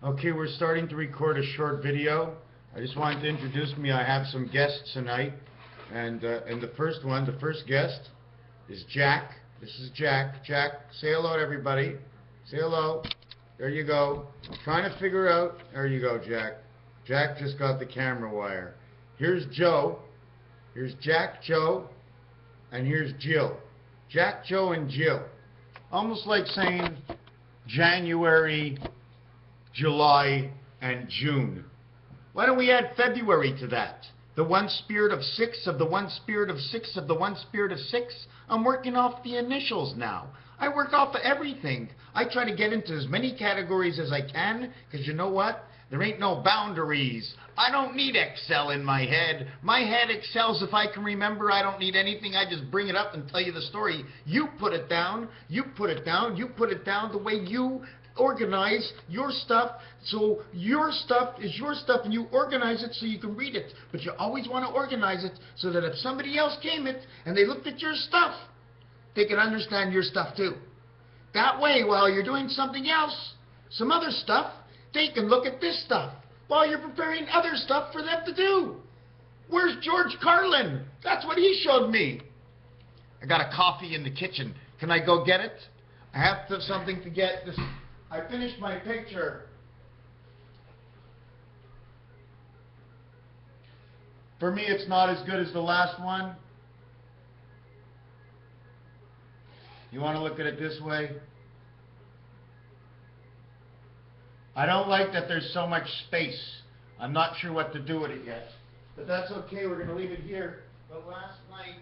Okay, we're starting to record a short video. I just wanted to introduce me. I have some guests tonight, and the first guest is Jack. This is Jack. Jack, say hello to everybody. Say hello. There you go. I'm trying to figure out. There you go, Jack. Jack just got the camera wire. Here's Joe. Here's Jack, Joe, and here's Jill. Jack, Joe, and Jill. Almost like saying January, July, and June. Why don't we add February to that? The one spirit of six of the one spirit of six of the one spirit of six. I'm working off the initials now. I work off of everything. I try to get into as many categories as I can, because you know what? There ain't no boundaries. I don't need Excel in my head. My head excels if I can remember. I don't need anything. I just bring it up and tell you the story. You put it down. You put it down. You put it down the way you organize your stuff. So your stuff is your stuff, and you organize it so you can read it. But you always want to organize it so that if somebody else came it and they looked at your stuff, they can understand your stuff too. That way, while you're doing something else, some other stuff, they can look at this stuff while you're preparing other stuff for them to do. Where's George Carlin? That's what he showed me. I got a coffee in the kitchen. Can I go get it? I have to, something to get this. I finished my picture. For me, it's not as good as the last one. You want to look at it this way? I don't like that there's so much space. I'm not sure what to do with it yet. But that's okay, we're going to leave it here. But last night,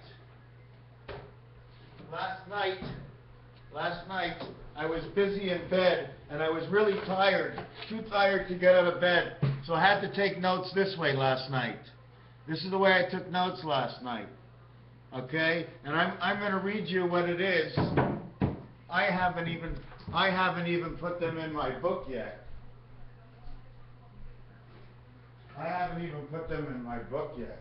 I was busy in bed, and I was really tired. Too tired to get out of bed. So I had to take notes this way last night. This is the way I took notes last night. Okay? And I'm going to read you what it is. I haven't even put them in my book yet. I haven't even put them in my book yet.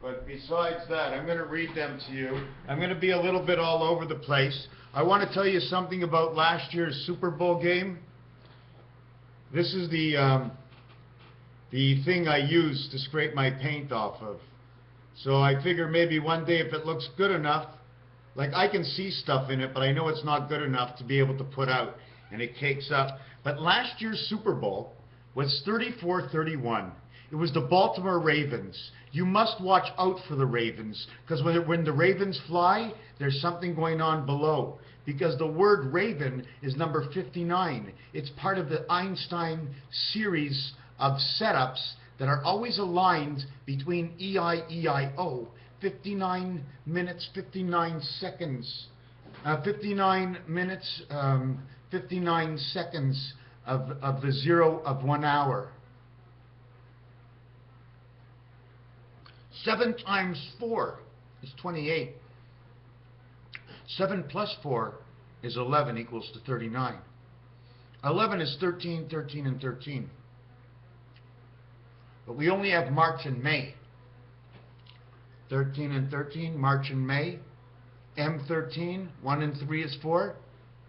But besides that, I'm going to read them to you. I'm going to be a little bit all over the place. I want to tell you something about last year's Super Bowl game. This is the thing I used to scrape my paint off of. So I figure maybe one day if it looks good enough, like I can see stuff in it, but I know it's not good enough to be able to put out, and it cakes up. But last year's Super Bowl was 34-31. It was the Baltimore Ravens. You must watch out for the Ravens, because when the Ravens fly, there's something going on below. Because the word Raven is number 59. It's part of the Einstein series of setups that are always aligned between E-I-E-I-O. 59 minutes, 59 seconds. 59 minutes, 59 seconds of the zero of 1 hour. 7 times 4 is 28. 7 plus 4 is 11 equals to 39. 11 is 13, 13, and 13. But we only have March and May. 13 and 13, March and May. M13, 1 and 3 is 4.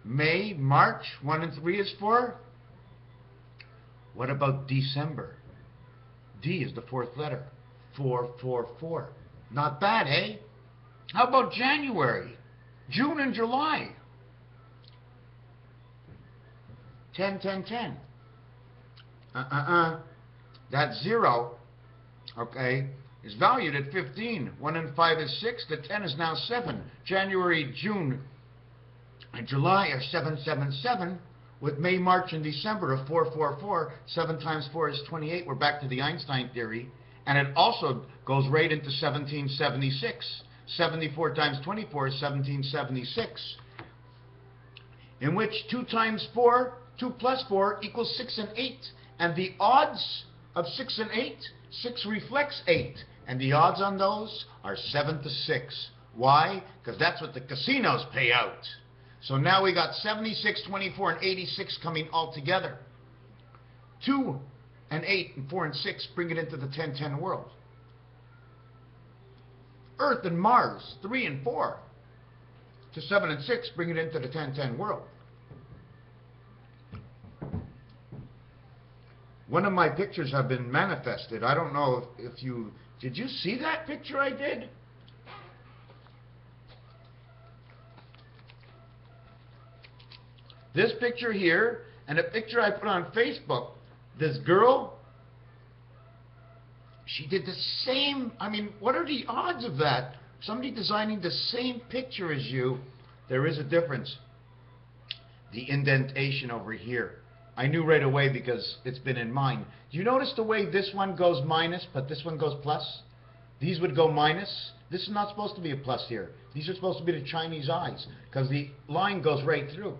May, March, 1 and 3 is 4. What about December? D is the 4th letter. 4, 4, 4. Not bad, eh? How about January? June and July? 10, 10, 10. That 0, okay, is valued at 15. 1 and 5 is 6. The 10 is now 7. January, June, and July are 7, 7, 7. With May, March, and December of 4, 4, 4. 7 times 4 is 28. We're back to the Einstein theory. And it also goes right into 1776. 74 times 24 is 1776. In which 2 times 4, 2 plus 4 equals 6 and 8. And the odds of 6 and 8, 6 reflects 8. And the odds on those are 7 to 6. Why? Because that's what the casinos pay out. So now we got 76, 24, and 86 coming all together. 2 and 8 and 4 and 6 bring it into the 10-10 world. Earth and Mars, 3 and 4 to 7 and 6 bring it into the 10-10 world. one of my pictures have been manifested. I don't know if you, did you see that picture I did? This picture here, and a picture I put on Facebook, this girl, she did the same. I mean, what are the odds of that? Somebody designing the same picture as you. There is a difference. The indentation over here. I knew right away because it's been in mine. Do you notice the way this one goes minus, but this one goes plus? These would go minus. This is not supposed to be a plus here. These are supposed to be the Chinese eyes because the line goes right through.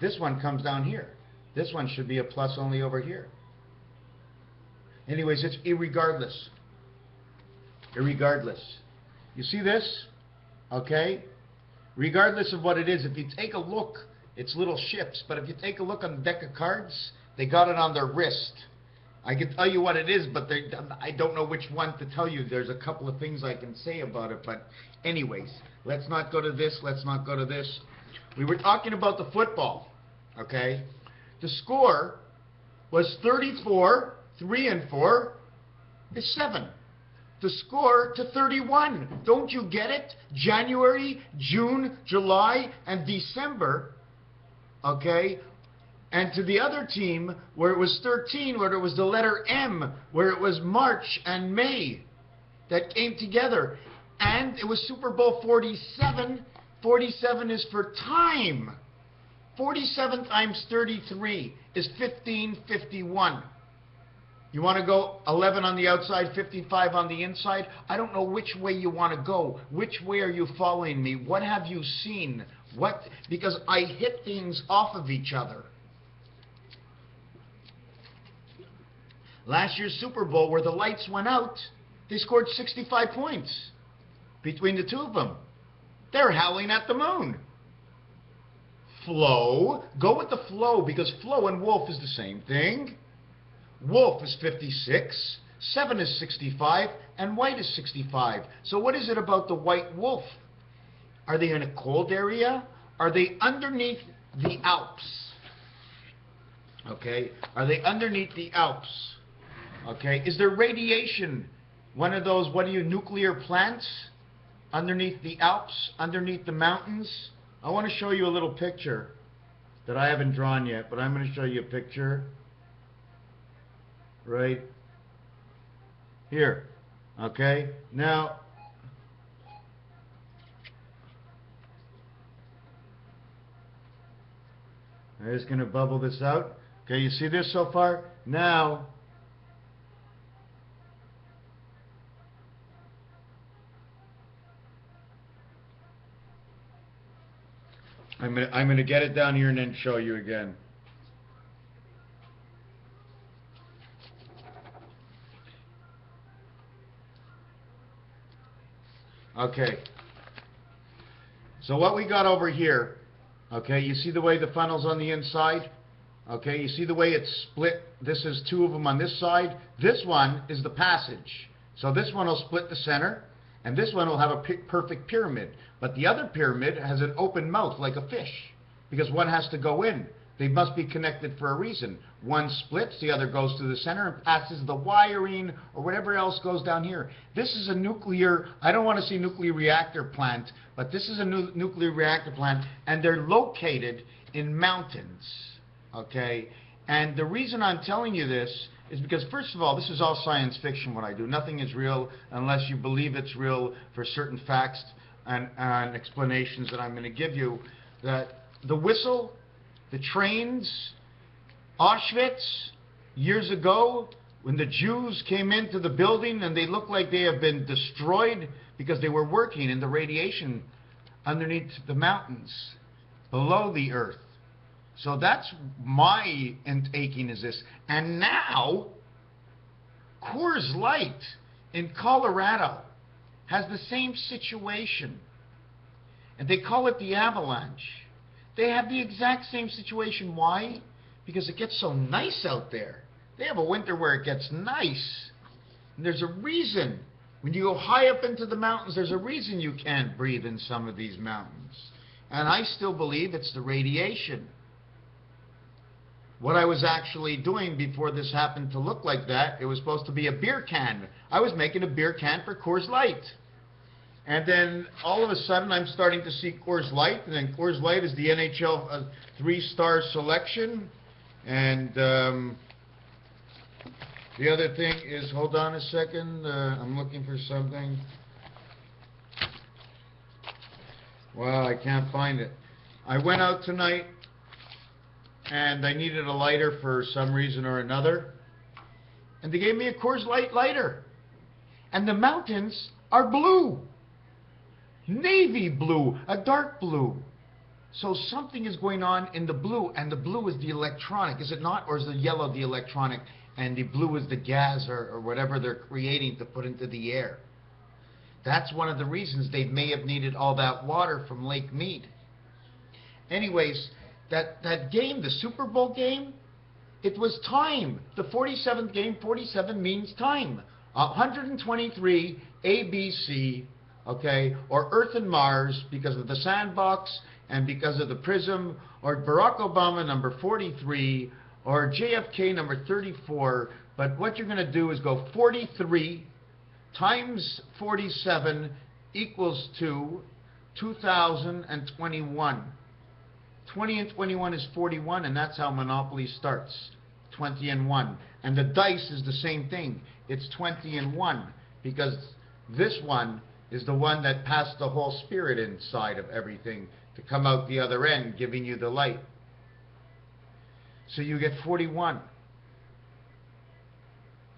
This one comes down here. This one should be a plus only over here. Anyways, it's irregardless. Irregardless. You see this? Okay? Regardless of what it is, if you take a look, it's little ships. But if you take a look on the deck of cards, they got it on their wrist. I can tell you what it is, but I don't know which one to tell you. There's a couple of things I can say about it. But anyways, let's not go to this. Let's not go to this. We were talking about the football. Okay? The score was 34. 3 and 4 is 7. The score to 31. Don't you get it? January, June, July, and December. Okay? And to the other team, where it was 13, where it was the letter M, where it was March and May that came together. And it was Super Bowl 47. 47 is for time. 47 times 33 is 1551. You want to go 11 on the outside, 55 on the inside? I don't know which way you want to go. Which way are you following me? What have you seen? What? Because I hit things off of each other. Last year's Super Bowl, where the lights went out, they scored 65 points between the two of them. They're howling at the moon. Flow. Go with the flow, because flow and wolf is the same thing. Wolf is 56, 7 is 65, and white is 65. So what is it about the white wolf? Are they in a cold area? Are they underneath the Alps? Okay. Are they underneath the Alps? Okay. Is there radiation? One of those, nuclear plants? Underneath the Alps? Underneath the mountains? I want to show you a little picture that I haven't drawn yet, but I'm going to show you a picture. Right here. Okay. Now, I'm just going to bubble this out. Okay, you see this so far? Now, I'm going to get it down here and then show you again. Okay, so what we got over here, okay, you see the way the funnel's on the inside? Okay, you see the way it's split? This is two of them on this side. This one is the passage. So this one will split the center, and this one will have a perfect pyramid. But the other pyramid has an open mouth like a fish, because one has to go in. They must be connected for a reason. One splits, the other goes to the center and passes the wiring or whatever else goes down here. This is a nuclear, I don't want to say nuclear reactor plant, but this is a nuclear reactor plant, and they're located in mountains, okay? And the reason I'm telling you this is because, first of all, this is all science fiction, what I do. Nothing is real unless you believe it's real for certain facts and explanations that I'm going to give you. That the whistle, the trains, Auschwitz, years ago, when the Jews came into the building and they looked like they have been destroyed because they were working in the radiation underneath the mountains, below the earth. So that's my taking is this. And now, Coors Light in Colorado has the same situation. And they call it the avalanche. They have the exact same situation. Why? Because it gets so nice out there. They have a winter where it gets nice. And there's a reason. When you go high up into the mountains, there's a reason you can't breathe in some of these mountains. And I still believe it's the radiation. what I was actually doing before this happened to look like that. It was supposed to be a beer can. I was making a beer can for Coors Light. And then all of a sudden I'm starting to see Coors Light, and then Coors Light is the NHL 3-star selection. And the other thing is, hold on a second, I'm looking for something. Wow, I can't find it. I went out tonight and I needed a lighter for some reason or another. And they gave me a Coors Light lighter. And the mountains are blue. Navy blue, a dark blue. So something is going on in the blue, and the blue is the electronic, is it not? Or is the yellow the electronic, and the blue is the gas or whatever they're creating to put into the air? That's one of the reasons they may have needed all that water from Lake Mead. Anyways, that game, the Super Bowl game, it was time. The 47th game, 47 means time. 123 ABC, okay, or Earth and Mars because of the sandbox and because of the prism, or Barack Obama number 43, or JFK number 34. But what you're going to do is go 43 times 47 equals to 2021. 20 and 21 is 41, and that's how Monopoly starts. 20 and 1. And the dice is the same thing. It's 20 and 1, because this one is the one that passed the whole spirit inside of everything to come out the other end, giving you the light. So you get 41.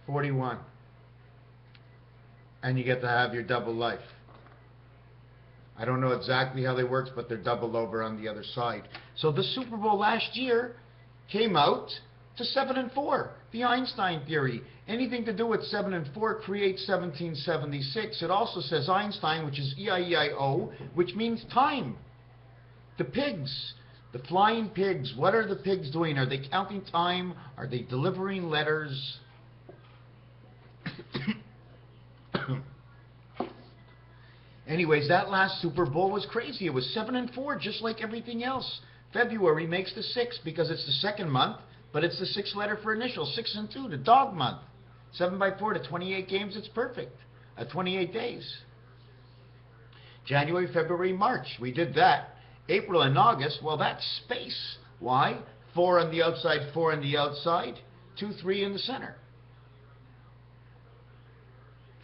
41. And you get to have your double life. I don't know exactly how they work, but they're doubled over on the other side. So the Super Bowl last year came out to 7 and 4, the Einstein theory. Anything to do with 7 and 4 creates 1776. It also says Einstein, which is E-I-E-I-O, which means time. The pigs, the flying pigs, what are the pigs doing? Are they counting time? Are they delivering letters? Anyways, that last Super Bowl was crazy. It was 7 and 4, just like everything else. February makes the 6 because it's the second month, but it's the 6th letter for initials. 6 and 2, the dog month. 7 by 4 to 28 games, it's perfect. 28 days. January, February, March, we did that. April and August, well, that's space. Why? 4 on the outside, 4 on the outside, 2, 3 in the center.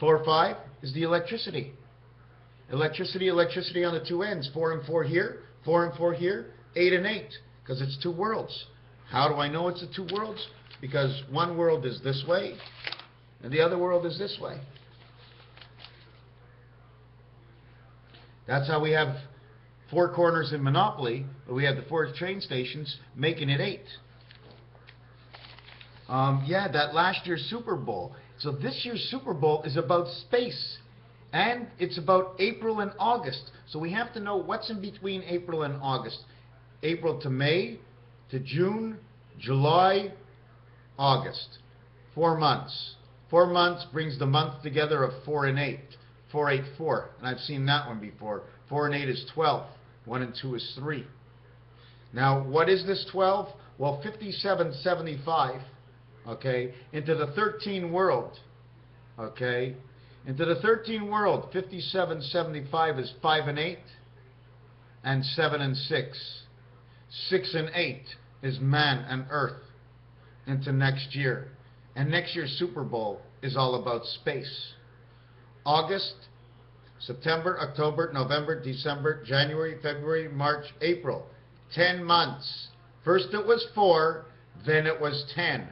4, 5 is the electricity. Electricity, electricity on the two ends. 4 and 4 here, 4 and 4 here, 8 and 8, because it's two worlds. How do I know it's the two worlds? Because one world is this way, and the other world is this way. That's how we have 4 corners in Monopoly, but we have the 4 train stations, making it 8. Yeah, that last year's Super Bowl. So this year's Super Bowl is about space. And it's about April and August. So we have to know what's in between April and August. April to May, to June, July, August. 4 months. 4 months brings the month together of 4 and 8. 4, 8, 4. And I've seen that one before. 4 and 8 is 12. 1 and 2 is 3. Now, what is this 12? Well, 5775, okay, into the 13 world, okay? Into the 13 world, 5775 is 5 and 8, and 7 and 6. 6 and 8 is man and earth into next year. And next year's Super Bowl is all about space. August, September, October, November, December, January, February, March, April. 10 months. First it was 4, then it was 10.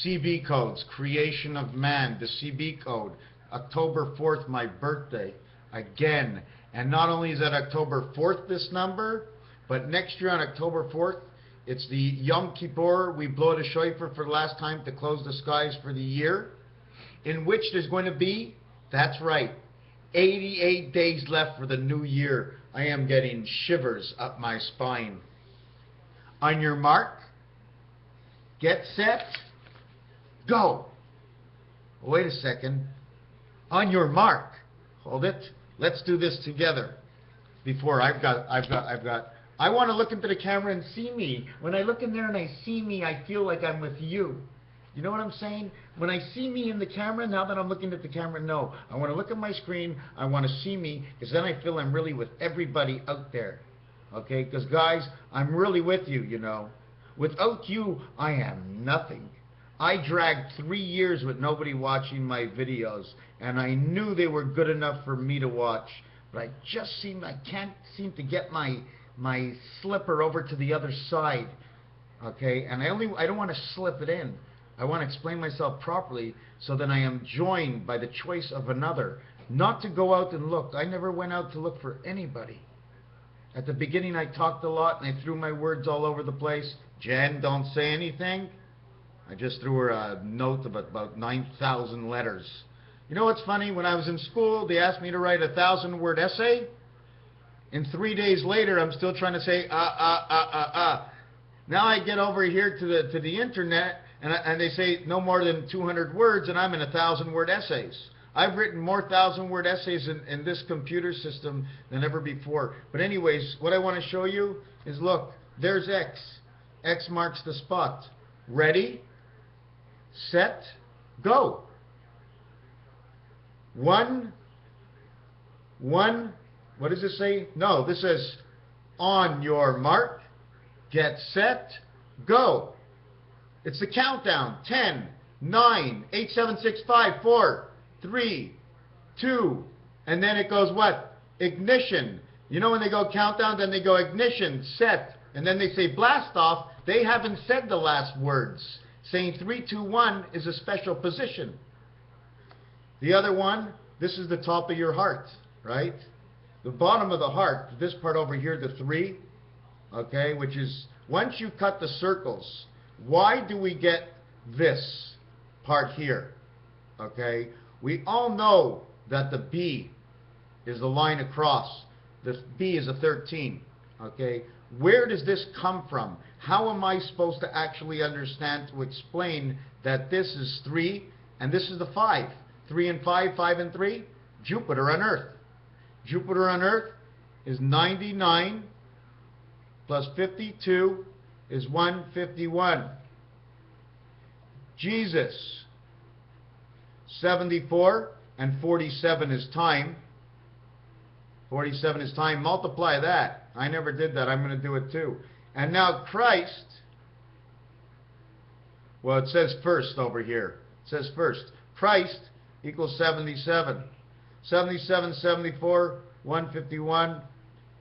CB codes, creation of man, the CB code. October 4th, my birthday, again. And not only is that October 4th this number, but next year on October 4th, it's the Yom Kippur. We blow the shofar for the last time to close the skies for the year, in which there's going to be, that's right, 88 days left for the new year. I am getting shivers up my spine. On your mark, get set, go. Wait a second. On your mark. Hold it. Let's do this together. Before I've got I want to look into the camera and see me. When I look in there and I see me, I feel like I'm with you. You know what I'm saying? When I see me in the camera, now that I'm looking at the camera, no. I want to look at my screen. I want to see me, because then I feel I'm really with everybody out there. Okay? Because, guys, I'm really with you, you know. Without you, I am nothing. I dragged 3 years with nobody watching my videos, and I knew they were good enough for me to watch, but I can't seem to get my slipper over to the other side. Okay? And I don't want to slip it in. I want to explain myself properly so that I am joined by the choice of another. Not to go out and look. I never went out to look for anybody. At the beginning I talked a lot and I threw my words all over the place. Jen, don't say anything. I just threw her a note of about 9,000 letters. You know what's funny? When I was in school, they asked me to write a 1,000-word essay. And 3 days later, I'm still trying to say, Now I get over here to the internet, and they say no more than 200 words, and I'm in 1,000-word essays. I've written more 1,000-word essays in this computer system than ever before. But anyways, what I want to show you is, look, there's X. X marks the spot. Ready, set, go. One, what does it say? No, this says, on your mark, get set, go. It's the countdown. 10, 9, 8, 7, 6, 5, 4, 3, 2, and then it goes what? Ignition. You know when they go countdown, then they go ignition, set, and then they say blast off. They haven't said the last words. Saying 3, 2, 1 is a special position. The other one, this is the top of your heart, right? The bottom of the heart, this part over here, the 3, okay, which is, once you cut the circles, why do we get this part here? Okay, we all know that the B is the line across. The B is a 13. Okay, where does this come from? How am I supposed to actually understand to explain that this is 3 and this is the 5? 3 and 5, 5 and 3? Jupiter on Earth. Jupiter on Earth is 99 plus 52 is 151. Jesus, 74 and 47 is time. 47 is time. Multiply that. I never did that. I'm going to do it too. And now Christ, well, it says first over here. It says first. Christ equals 77. 77, 74, 151.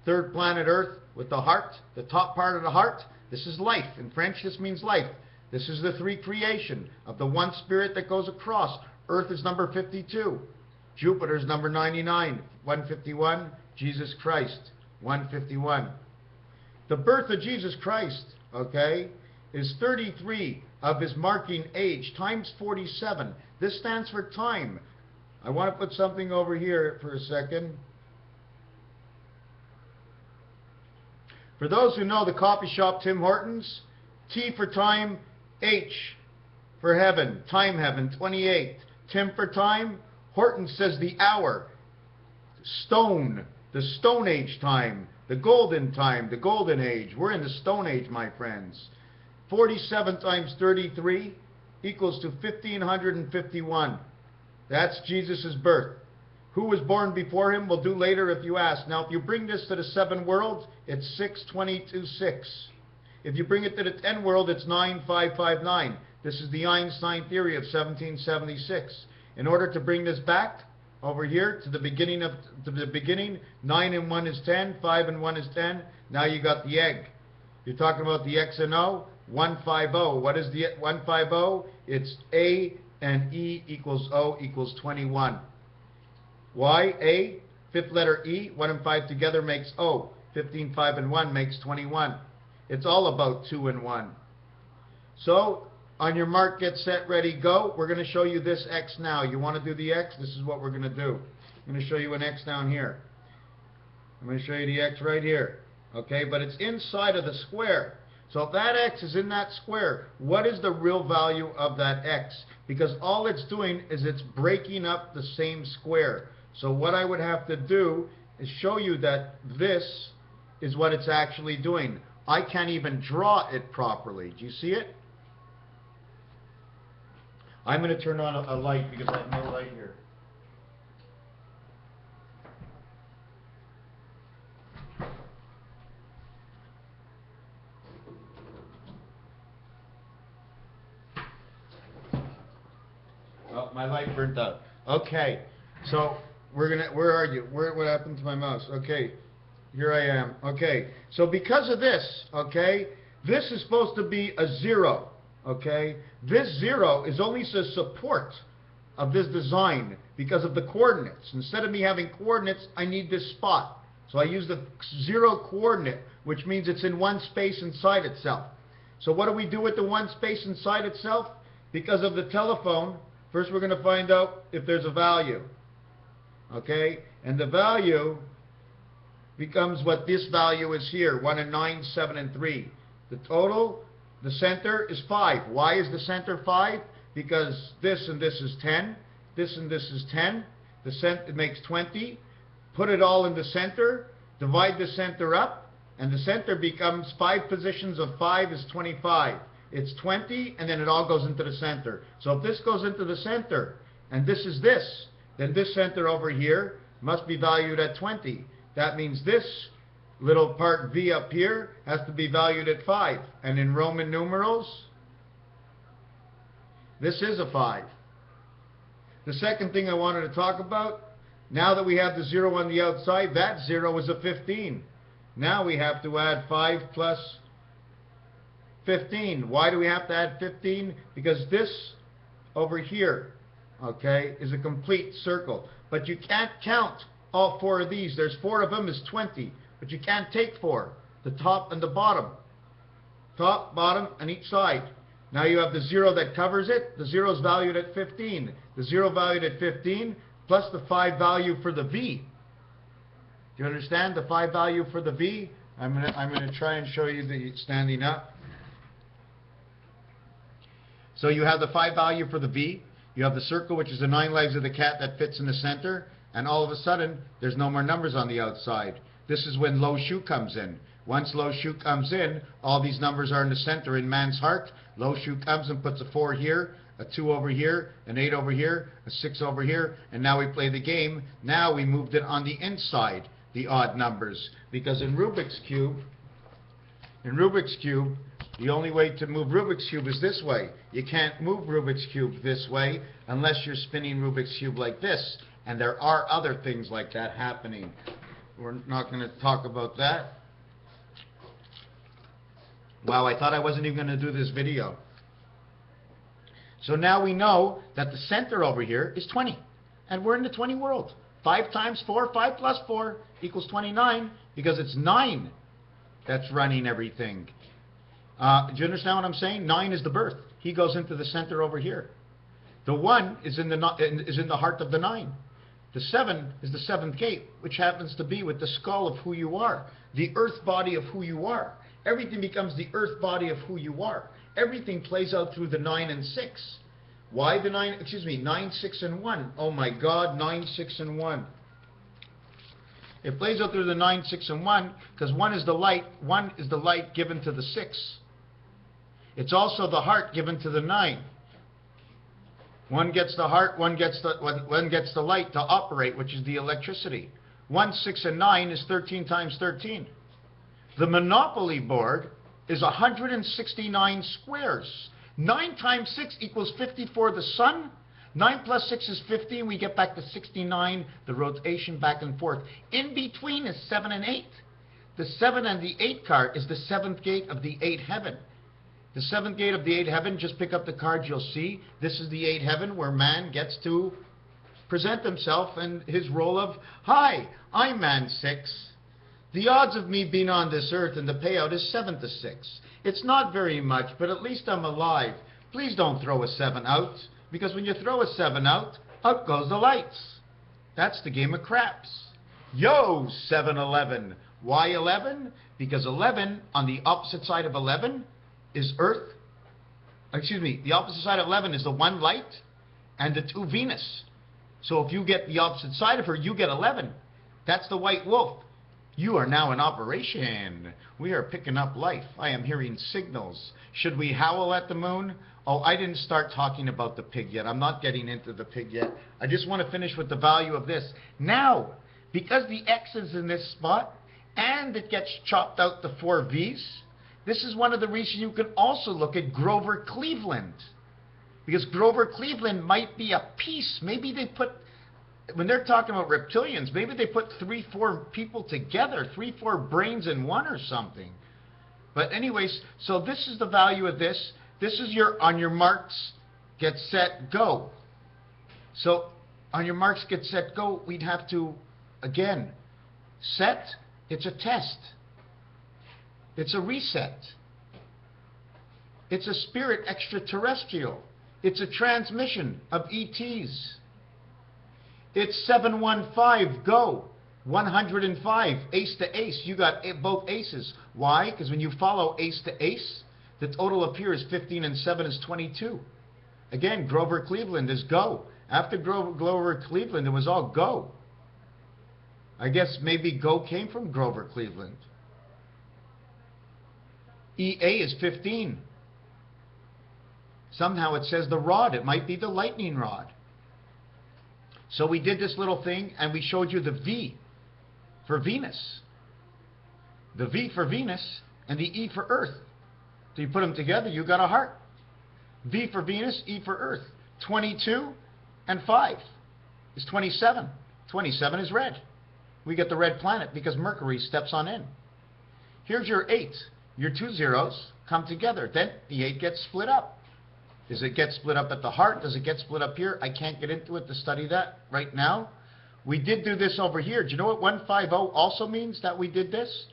Third planet Earth with the heart, the top part of the heart. This is life. In French, this means life. This is the 3 creation of the one spirit that goes across. Earth is number 52. Jupiter is number 99. 151. Jesus Christ. 151. The birth of Jesus Christ, okay, is 33 of his marking age times 47. This stands for time. I want to put something over here for a second. For those who know the coffee shop Tim Hortons, T for time, H for heaven, time heaven, 28. Tim for time, Horton says the hour. Stone, the Stone Age time, the golden time, the golden age. We're in the Stone Age, my friends. 47 times 33 equals to 1,551. That's Jesus' birth. Who was born before him? We'll do later if you ask. Now, if you bring this to the 7 worlds, it's 6,22,6. If you bring it to the 10 world, it's 9,559. This is the Einstein theory of 1776. In order to bring this back over here to the beginning, 9 and 1 is 10, 5 and 1 is 10. Now you got the egg. You're talking about the X and O, 150. What is the 150? It's A and E equals O equals 21. Why? A, fifth letter E, 1 and 5 together makes O. 15, 5 and 1 makes 21. It's all about 2 and 1. So, on your mark, get set, ready, go. We're going to show you this X now. You want to do the X? This is what we're going to do. I'm going to show you an X down here. I'm going to show you the X right here. Okay, but it's inside of the square. So if that X is in that square, what is the real value of that X? Because all it's doing is it's breaking up the same square. So what I would have to do is show you that this is what it's actually doing. I can't even draw it properly. Do you see it? I'm going to turn on a light because I have no light here. Oh, my light burnt out. Okay, so where are you? What happened to my mouse? Okay, here I am. Okay, so because of this, okay, this is supposed to be a 0. Okay, this 0 is only the support of this design because of the coordinates. Instead of me having coordinates, I need this spot. So I use the 0 coordinate, which means it's in one space inside itself. So what do we do with the one space inside itself? Because of the telephone, first we're going to find out if there's a value. Okay, and the value becomes what this value is here, 1 and 9, 7 and 3. The total, the center is 5. Why is the center 5? Because this and this is 10, this and this is 10, it makes 20. Put it all in the center, divide the center up, and the center becomes 5 positions of 5 is 25. It's 20, and then it all goes into the center. So if this goes into the center, and this is this, then this center over here must be valued at 20. That means this little part V up here has to be valued at 5. And in Roman numerals, this is a 5. The second thing I wanted to talk about, now that we have the 0 on the outside, that 0 is a 15. Now we have to add 5 plus 15. Why do we have to add 15? Because this over here, okay, is a complete circle. But you can't count all 4 of these. There's 4 of them is 20. But you can't take 4. The top and the bottom. Top, bottom, and each side. Now you have the 0 that covers it. The 0 is valued at 15. The 0 valued at 15 plus the 5 value for the V. Do you understand the 5 value for the V? I'm gonna try and show you the standing up. So you have the 5 value for the V. You have the circle, which is the 9 legs of the cat that fits in the center. And all of a sudden, there's no more numbers on the outside. This is when low shu comes in. Once low shu comes in, all these numbers are in the center in man's heart. Low shu comes and puts a 4 here, a 2 over here, an 8 over here, a 6 over here, and now we play the game. Now we moved it on the inside, the odd numbers. Because in Rubik's Cube, the only way to move Rubik's Cube is this way. You can't move Rubik's Cube this way unless you're spinning Rubik's Cube like this. And there are other things like that happening. We're not going to talk about that. Wow, I thought I wasn't even going to do this video. So now we know that the center over here is 20. And we're in the 20 world. 5 times 4, 5 plus 4 equals 29 because it's 9 that's running everything. Do you understand what I'm saying? 9 is the birth. He goes into the center over here. The 1 is in the heart of the 9. The 7 is the 7th gate, which happens to be with the skull of who you are, the earth body of who you are. Everything becomes the earth body of who you are. Everything plays out through the 9 and 6. Why the 9, 9, 6, and 1. Oh my God, 9, 6, and 1. It plays out through the 9, 6, and 1 because 1 is the light given to the 6. It's also the heart given to the 9. One gets the heart, one gets the light to operate, which is the electricity. 1, 6, and 9 is 13 times 13. The Monopoly board is 169 squares. 9 times 6 equals 50 for the sun. 9 plus 6 is 15. We get back to 69, the rotation back and forth. In between is 7 and 8. The 7 and the 8 card is the 7th gate of the 8 heaven. The 7th gate of the 8 heaven, just pick up the card, you'll see. This is the 8 heaven where man gets to present himself and his role of, hi, I'm man 6. The odds of me being on this earth and the payout is 7 to 6. It's not very much, but at least I'm alive. Please don't throw a 7 out, because when you throw a 7 out, out goes the lights. That's the game of craps. Yo, 7-11. Why 11? Because 11 on the opposite side of 11 is Earth. The opposite side of 11 is the 1 light and the 2 Venus. So if you get the opposite side of her, you get 11. That's the white wolf. You are now in operation. We are picking up life. I am hearing signals. Should we howl at the moon? Oh, I didn't start talking about the pig yet. I'm not getting into the pig yet. I just want to finish with the value of this. Now, because the X is in this spot, and it gets chopped out the 4 V's, this is one of the reasons you can also look at Grover Cleveland. Because Grover Cleveland might be a piece. Maybe they put, when they're talking about reptilians, maybe they put 3, 4 people together, 3, 4 brains in one or something. But anyways, so this is the value of this. This is your, on your marks, get set, go. So on your marks, get set, go, we'd have to, again, set, it's a test. It's a reset. It's a spirit extraterrestrial. It's a transmission of ETs. It's 715, go. 105, ace to ace. You got both aces. Why? Because when you follow ace to ace, the total up here is 15 and 7 is 22. Again, Grover Cleveland is go. After Grover Cleveland, it was all go. I guess maybe go came from Grover Cleveland. EA is 15. Somehow it says the rod. It might be the lightning rod. So we did this little thing and we showed you the V for Venus. The V for Venus and the E for Earth. So you put them together, you got a heart. V for Venus, E for Earth. 22 and 5 is 27. 27 is red. We get the red planet because Mercury steps on in. Here's your 8. Your 2 zeros come together. Then the 8 gets split up. Does it get split up at the heart? Does it get split up here? I can't get into it to study that right now. We did do this over here. Do you know what 150 also means that we did this?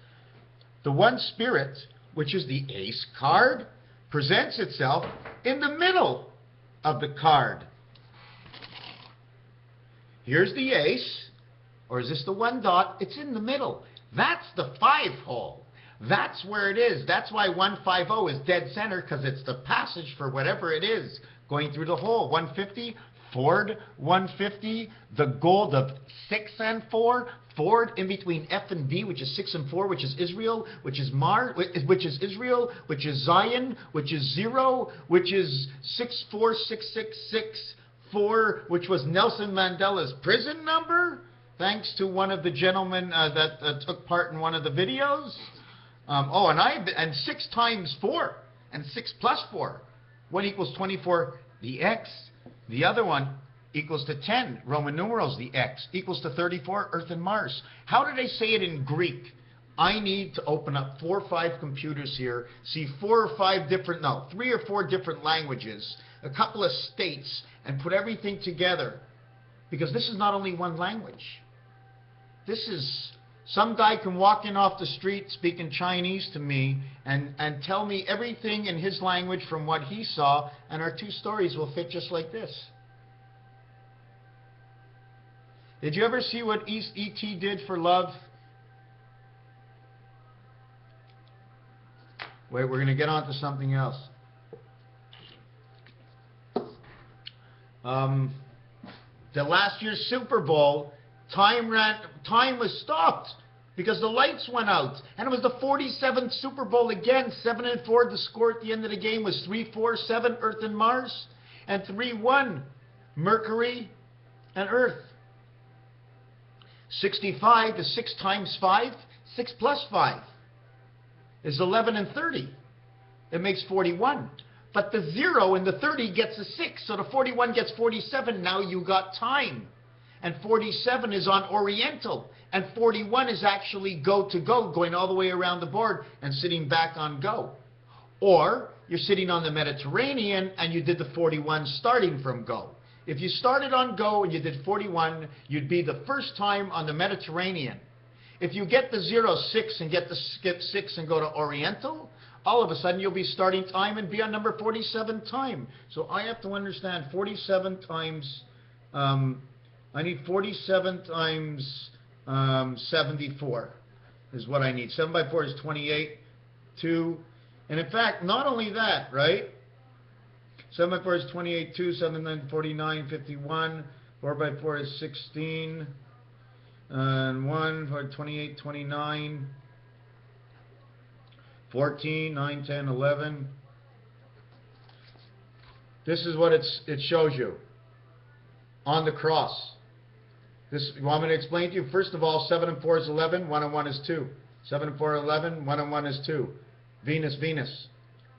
The one spirit, which is the ace card, presents itself in the middle of the card. Here's the ace, or is this the 1 dot? It's in the middle. That's the 5 hole. That's where it is. That's why 150 is dead center, because it's the passage for whatever it is going through the hole. 150, Ford 150, the gold of 6 and 4, Ford in between F and D, which is 6 and 4, which is Israel, which is Mars, which is Israel, which is Zion, which is 0, which is 6466664, which was Nelson Mandela's prison number, thanks to one of the gentlemen that took part in one of the videos. And 6 times 4, and 6 plus 4. 1 equals 24, the X. The other one equals to 10, Roman numerals, the X. Equals to 34, Earth and Mars. How do they say it in Greek? I need to open up 4 or 5 computers here, see 4 or 5 different, no, 3 or 4 different languages, a couple of states, and put everything together. Because this is not only one language. This is... Some guy can walk in off the street speaking Chinese to me and tell me everything in his language from what he saw, and our 2 stories will fit just like this. Did you ever see what E.T. did for love? Wait, we're going to get on to something else. The last year's Super Bowl, time was stopped because the lights went out, and it was the 47th Super Bowl again. 7 and 4. The score at the end of the game was 3-4-7 Earth and Mars, and 3-1 Mercury and Earth. 65 is 6 times 5. 6 plus 5 is 11 and 30. It makes 41. But the 0 in the 30 gets a 6, so the 41 gets 47. Now you got time. And 47 is on Oriental, and 41 is actually go to go, going all the way around the board and sitting back on go. Or you're sitting on the Mediterranean and you did the 41 starting from go. If you started on go and you did 41, you'd be the first time on the Mediterranean. If you get the 06 and get the skip 6 and go to Oriental, all of a sudden you'll be starting time and be on number 47 time. So I have to understand 47 times... I need 47 times 74 is what I need. 7 by 4 is 28, 2. And in fact, not only that, right? 7 by 4 is 28, 2, 7 by 49, 51. 4 by 4 is 16. And 1 for 28, 29, 14, 9, 10, 11. This is what it shows you on the cross. This, you want me to explain to you? First of all, 7 and 4 is 11, 1 and 1 is 2. 7 and 4 are 11, 1 and 1 is 2. Venus, Venus.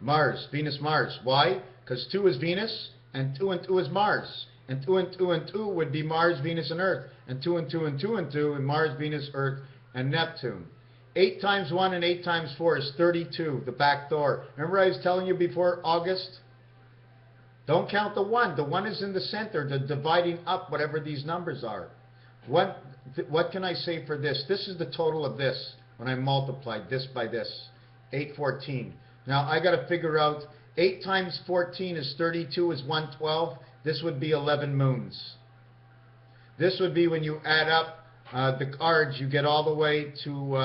Mars, Venus, Mars. Why? Because 2 is Venus, and 2 and 2 is Mars. And 2 and 2 and 2 would be Mars, Venus, and Earth. And 2 and 2 and 2 and 2 and Mars, Venus, Earth, and Neptune. 8 times 1 and 8 times 4 is 32, the back door. Remember I was telling you before August? Don't count the 1. The 1 is in the center, the dividing up whatever these numbers are. What can I say for this? This is the total of this when I multiplied this by this. 814. Now I got to figure out 8 times 14 is 32 is 112. This would be 11 moons. This would be when you add up the cards, you get all the way to,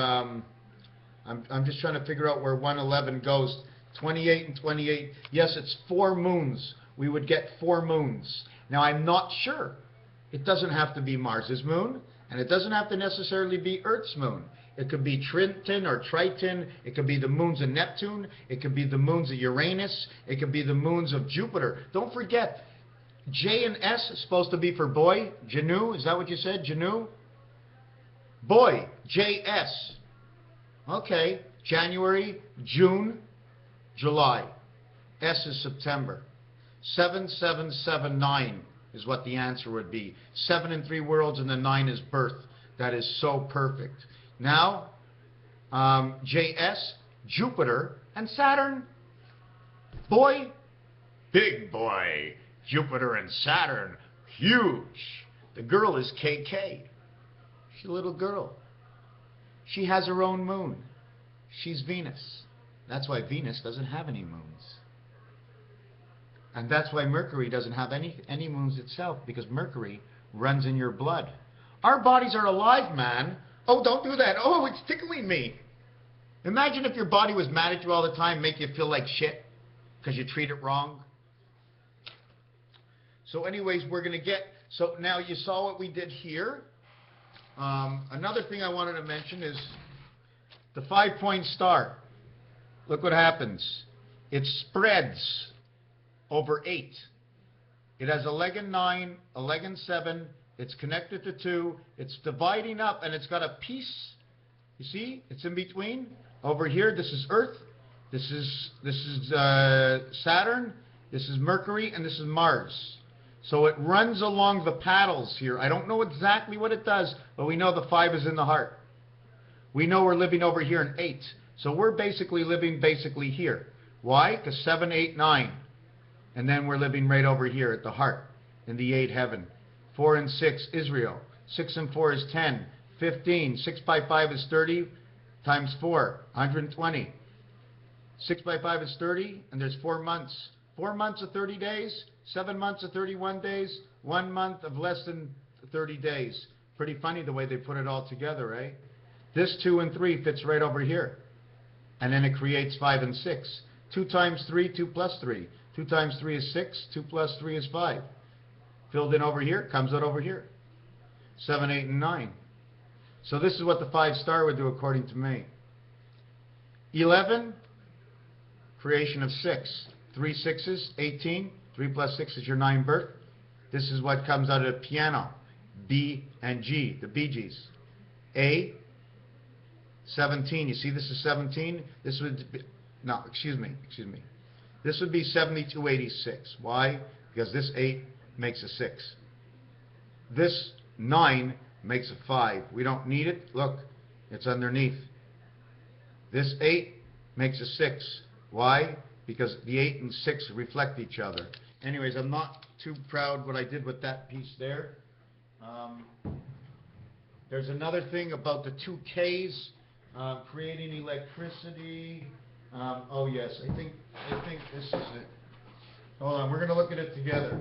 I'm just trying to figure out where 111 goes. 28 and 28. Yes, it's 4 moons. We would get 4 moons. Now I'm not sure. It doesn't have to be Mars's moon, and it doesn't have to necessarily be Earth's moon. It could be Triton or Triton. It could be the moons of Neptune. It could be the moons of Uranus. It could be the moons of Jupiter. Don't forget, J and S is supposed to be for boy. Janu, is that what you said? Janu? Boy, J-S. Okay, January, June, July. S is September. 7779 is what the answer would be. 7 in 3 worlds, and the 9 is birth. That is so perfect. Now, JS, Jupiter, and Saturn. Boy, big boy. Jupiter and Saturn, huge. The girl is KK. She's a little girl. She has her own moon. She's Venus. That's why Venus doesn't have any moons. And that's why Mercury doesn't have any moons itself, because Mercury runs in your blood. Our bodies are alive, man. Oh, don't do that. Oh, it's tickling me. Imagine if your body was mad at you all the time, make you feel like shit because you treat it wrong. So anyways, we're going to get, so now you saw what we did here. Another thing I wanted to mention is the 5-point star. Look what happens. It spreads over 8. It has a leg in 9, a leg in 7. It's connected to 2. It's dividing up, and it's got a piece. You see? It's in between. Over here, this is Earth. This is Saturn. This is Mercury, and this is Mars. So it runs along the paddles here. I don't know exactly what it does, but we know the 5 is in the heart. We know we're living over here in 8. So we're basically living here. Why? Because 7, 8, 9. And then we're living right over here at the heart, in the 8 heaven. 4 and 6, Israel. 6 and 4 is 10. 15. 6 by 5 is 30 times 4, 120. 6 by 5 is 30, and there's 4 months. 4 months of 30 days, 7 months of 31 days, 1 month of less than 30 days. Pretty funny the way they put it all together, right? This 2 and 3 fits right over here. And then it creates 5 and 6. 2 times 3, 2 plus 3. 2 times 3 is 6, 2 plus 3 is 5. Filled in over here, comes out over here. 7, 8, and 9. So this is what the 5 star would do according to me. 11, creation of 6. 3 6s, 18. 3 plus 6 is your 9 birth. This is what comes out of the piano. B and G, the Bee Gees. A, 17. You see this is 17? This would be, no, excuse me. This would be 7286. Why? Because this 8 makes a 6. This 9 makes a 5. We don't need it. Look, it's underneath. This 8 makes a 6. Why? Because the 8 and 6 reflect each other. Anyways, I'm not too proud what I did with that piece there. There's another thing about the 2 Ks, creating electricity. Oh yes, I think this is it. Hold on, we're going to look at it together.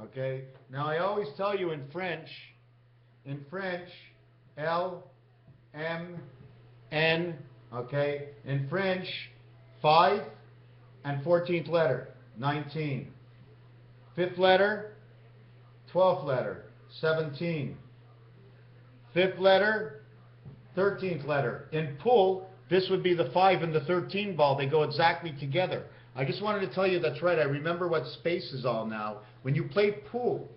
Okay, now I always tell you in French, L, M, N, okay, in French, 5 and 14th letter, 19. Fifth letter, 12th letter, 17. Fifth letter, 13th letter. In pool, this would be the 5 and the 13 ball. They go exactly together. I just wanted to tell you that's right. I remember what space is all now. When you play pool,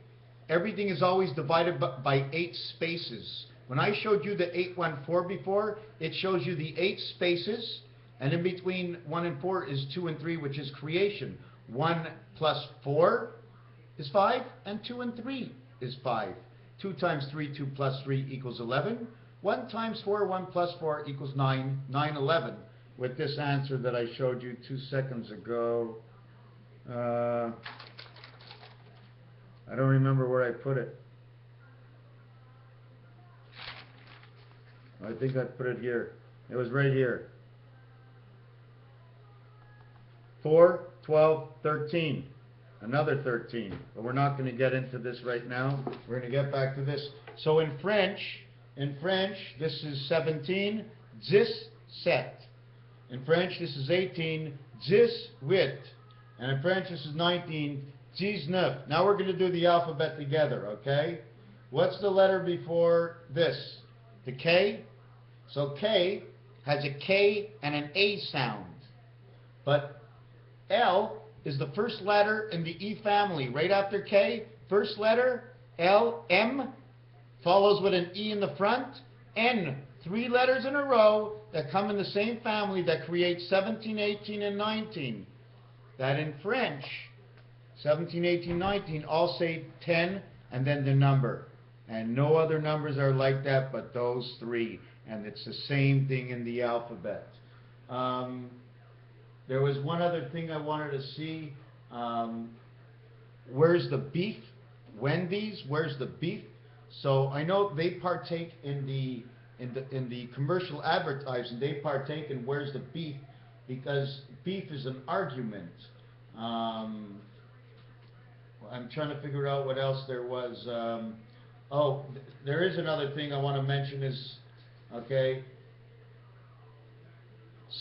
everything is always divided by 8 spaces. When I showed you the 814 before, it shows you the 8 spaces, and in between 1 and 4 is 2 and 3, which is creation. 1 plus 4 is 5, and 2 and 3 is 5. 2 times 3, 2 plus 3 equals 11. 1 times 4, 1 plus 4 equals 9, 9, 11. With this answer that I showed you 2 seconds ago. I don't remember where I put it. I think I put it here. It was right here. 4, 12, 13. Another 13. But we're not going to get into this right now. We're going to get back to this. So in French, this is 17, 17. In French, this is 18, 18. And in French, this is 19, 19. Now we're going to do the alphabet together, okay? What's the letter before this? The K? So K has a K and an A sound. But L is the first letter in the E family. Right after K, first letter, L, M, follows with an E in the front, N. 3 letters in a row that come in the same family that create 17, 18, and 19. That in French, 17, 18, 19, all say 10 and then the number. And no other numbers are like that but those 3. And it's the same thing in the alphabet. There was one other thing I wanted to see. Where's the beef? Wendy's, where's the beef? So I know they partake in the commercial advertising. They partake in where's the beef, because beef is an argument. I'm trying to figure out what else there was. There is another thing I want to mention is, okay,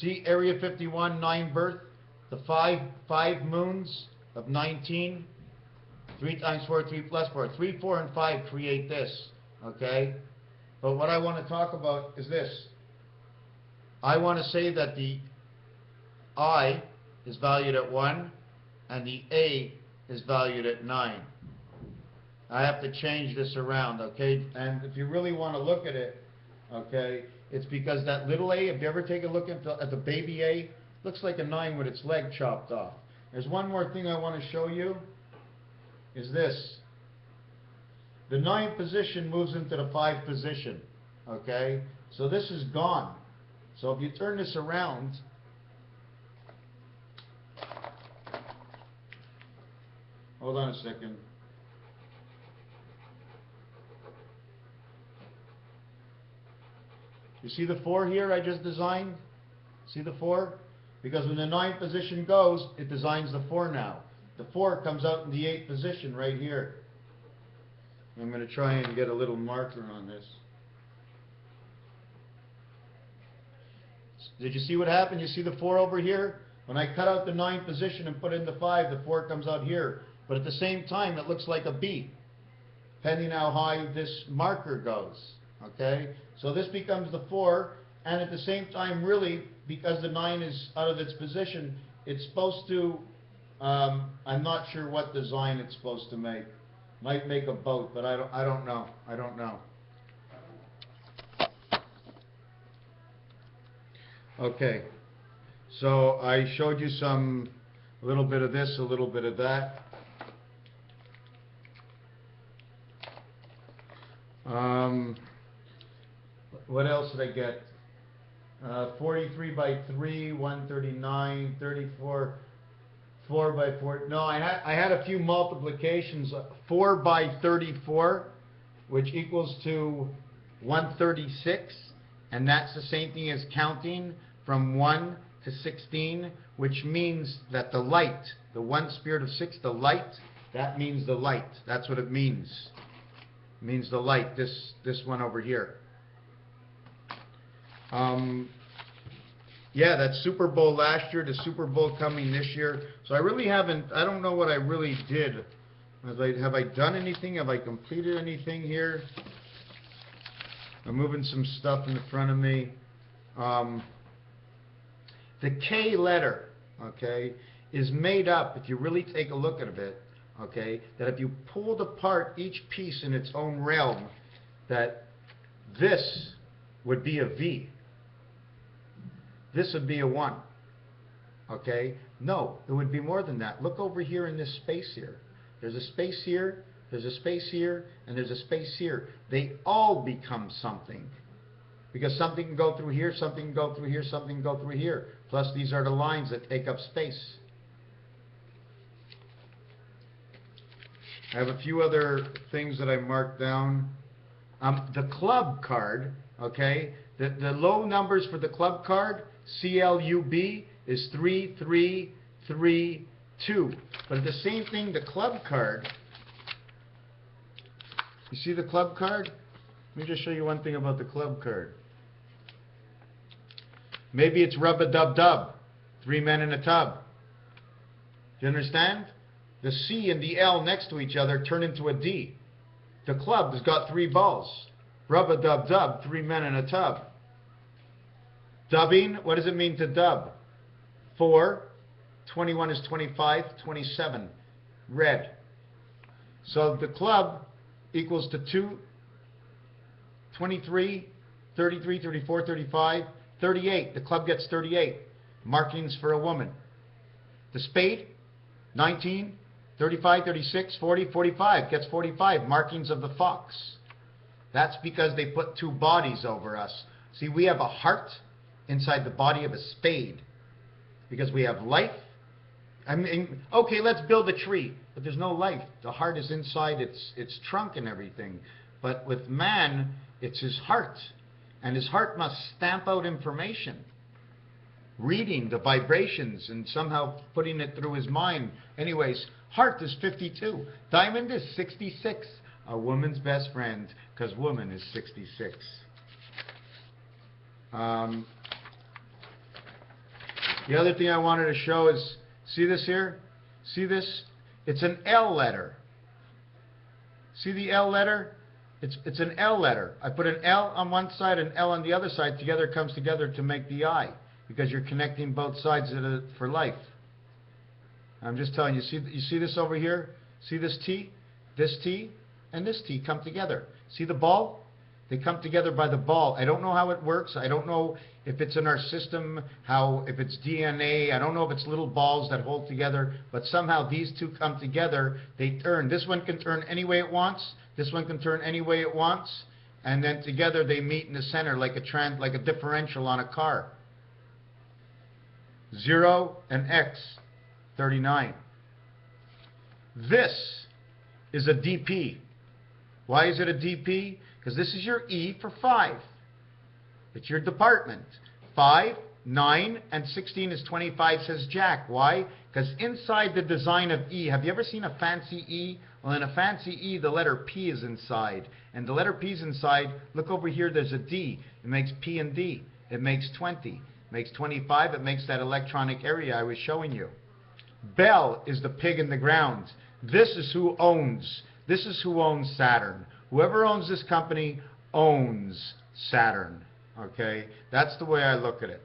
see Area 51, 9 birth, the 5 moons of 19, 3 times 4, 3 plus 4. 3, 4, and 5 create this, okay? But what I want to talk about is this. I want to say that the I is valued at 1 and the A is valued at 9. I have to change this around, okay? And if you really want to look at it, okay, it's because that little a, if you ever take a look at the baby a, looks like a 9 with its leg chopped off. There's one more thing I want to show you, is this. The 9th position moves into the 5th position, okay? So this is gone. So if you turn this around, hold on a second. You see the 4 here I just designed? See the 4? Because when the 9th position goes, it designs the 4 now. The 4 comes out in the 8th position right here. I'm going to try and get a little marker on this. Did you see what happened? You see the 4 over here? When I cut out the 9th position and put in the 5, the 4 comes out here. But at the same time, it looks like a B, depending how high this marker goes. Okay? So this becomes the 4, and at the same time, really, because the 9 is out of its position, it's supposed to, I'm not sure what design it's supposed to make. Might make a boat, but I don't know. I don't know. Okay. So I showed you a little bit of this, a little bit of that. What else did I get? 43 by 3, 139, 34, 4 by 4. No, I had a few multiplications. 4 by 34, which equals to 136, and that's the same thing as counting from 1 to 16, which means that the light, the 1 spirit of 6, the light, that means the light. That's what it means. It means the light, this one over here. Yeah, that Super Bowl last year, the Super Bowl coming this year. So I really haven't, I don't know what I really did Have I done anything? Have I completed anything here? I'm moving some stuff in the front of me. The K letter, okay, is made up, if you really take a look at it, okay, that if you pulled apart each piece in its own realm, that this would be a V. This would be a 1. Okay? No, it would be more than that. Look over here in this space here. There's a space here, there's a space here, and there's a space here. They all become something. Because something can go through here, something can go through here, something can go through here. Plus these are the lines that take up space. I have a few other things that I marked down. The club card, okay, the low numbers for the club card, CLUB, is 3332. But at the same thing, the club card, you see the club card? Let me just show you one thing about the club card. Maybe it's rub-a-dub-dub, 3 men in a tub. Do you understand? The C and the L next to each other turn into a D. The club has got 3 balls. Rub-a-dub-dub, 3 men in a tub. Dubbing, what does it mean to dub? 4, 21 is 25, 27, red. So the club equals to 2, 23, 33, 34, 35, 38. The club gets 38. Markings for a woman. The spade, 19, 35, 36, 40, 45. Gets 45. Markings of the fox. That's because they put 2 bodies over us. See, we have a heart inside the body of a spade. Because we have life. I mean, okay, let's build a tree. But there's no life. The heart is inside its trunk and everything. But with man, it's his heart. And his heart must stamp out information. Reading the vibrations and somehow putting it through his mind. Anyways, heart is 52. Diamond is 66. A woman's best friend, because woman is 66. The other thing I wanted to show is, see this here? See this? It's an L letter. See the L letter? It's an L letter. I put an L on one side and L on the other side. Together comes together to make the I, because you're connecting both sides of it for life. I'm just telling you. You see this over here? See this T, and this T come together. See the ball? They come together by the ball. I don't know how it works. I don't know if it's in our system, if it's DNA. I don't know if it's little balls that hold together, but somehow these two come together. They turn. This one can turn any way it wants. This one can turn any way it wants. And then together they meet in the center like a differential on a car. 0 and X, 39. This is a DP. Why is it a DP? Because this is your E for 5. It's your department. 5, 9, and 16 is 25, says Jack. Why? Because inside the design of E, have you ever seen a fancy E? Well, in a fancy E, the letter P is inside. And the letter P is inside. Look over here, there's a D. It makes P and D. It makes 20. It makes 25. It makes that electronic area I was showing you. Bell is the pig in the ground. This is who owns. This is who owns Saturn. Whoever owns this company owns Saturn. Okay? That's the way I look at it.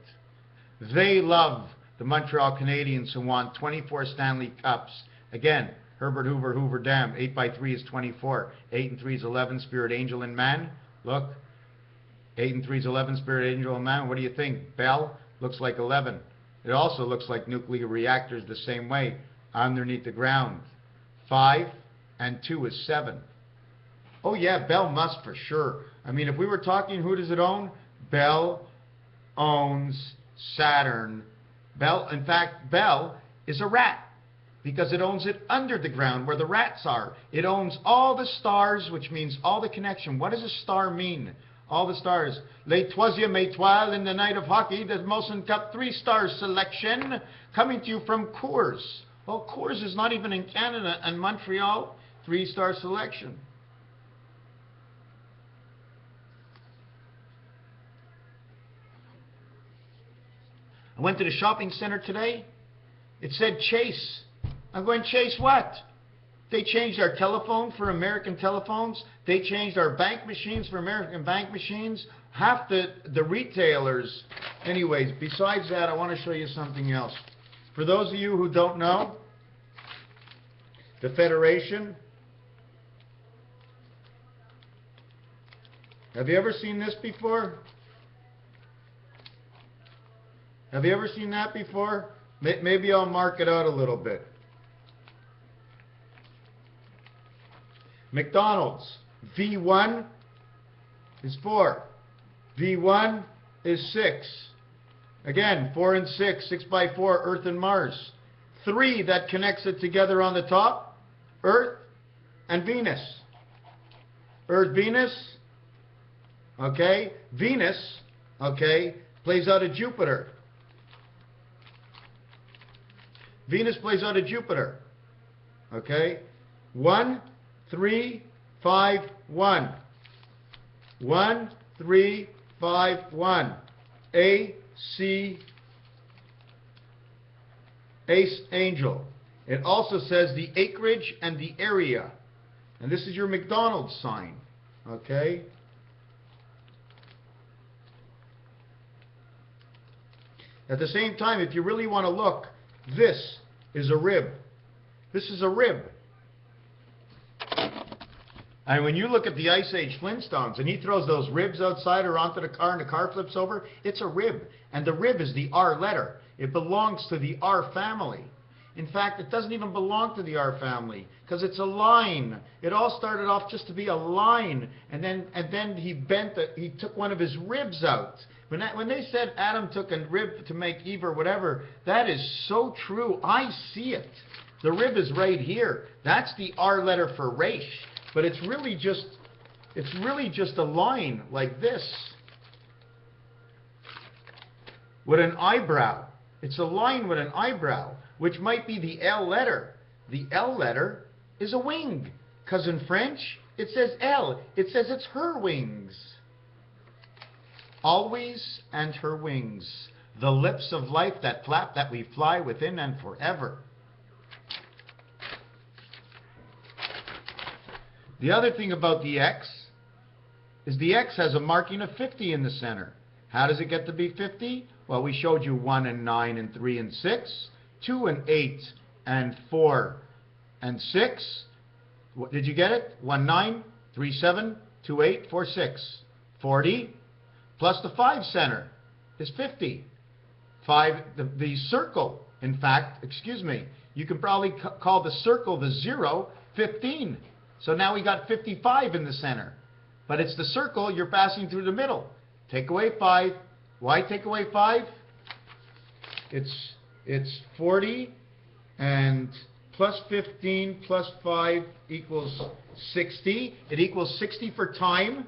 They love the Montreal Canadiens who won 24 Stanley Cups. Again, Herbert Hoover, Hoover Dam. 8 by 3 is 24. 8 and 3 is 11, Spirit, Angel, and Man. Look. 8 and 3 is 11, Spirit, Angel, and Man. What do you think? Bell looks like 11. It also looks like nuclear reactors the same way underneath the ground. 5 and 2 is 7. Oh yeah, Bell must for sure. I mean, if we were talking, who does it own? Bell owns Saturn. Bell, in fact, Bell is a rat because it owns it under the ground where the rats are. It owns all the stars, which means all the connection. What does a star mean? All the stars. Les troisième étoile in the night of hockey, the Molson Cup 3-star selection coming to you from Coors. Well, Coors is not even in Canada, and Montreal, 3-star selection. I went to the shopping center today. It said Chase. I'm going, Chase what? They changed our telephone for American telephones. They changed our bank machines for American bank machines. Half the retailers. Anyways, besides that, I want to show you something else. For those of you who don't know, the Federation. Have you ever seen this before? Have you ever seen that before? Maybe I'll mark it out a little bit. McDonald's, V1 is 4. V1 is 6. Again, 4 and 6, 6 by 4, Earth and Mars. 3 that connects it together on the top, Earth and Venus. Earth, Venus, okay. Venus, okay, plays out of Jupiter. Venus plays out of Jupiter, okay. 1, 3, 5, 1. 1, 3, 5, 1. A, C, Ace Angel. It also says the acreage and the area. And this is your McDonald's sign, okay. At the same time, if you really want to look, this is a rib. This is a rib. And when you look at the Ice Age Flintstones and he throws those ribs outside or onto the car and the car flips over, it's a rib. And the rib is the R letter. It belongs to the R family. In fact, it doesn't even belong to the R family because it's a line. It all started off just to be a line, and then he took one of his ribs out. When they said Adam took a rib to make Eve or whatever, that is so true. I see it. The rib is right here. That's the R letter for Raish. But it's really just a line like this with an eyebrow. It's a line with an eyebrow, which might be the L letter. The L letter is a wing, because in French it says L. It says it's her wings. Always and her wings, the lips of life that flap, that we fly within and forever. The other thing about the X is the X has a marking of 50 in the center. How does it get to be 50? Well, we showed you 1 and 9 and 3 and 6, 2 and 8 and 4 and 6. Did you get it? 1, 9, 3, 7, 2, 8, 4, 6. 40 plus the 5 center is 50. 5, the circle, in fact, excuse me, you can probably call the circle the 0, 15. So now we got 55 in the center. But it's the circle, you're passing through the middle. Take away 5. Why take away 5? It's 40, and plus 15 plus 5 equals 60. It equals 60 for time.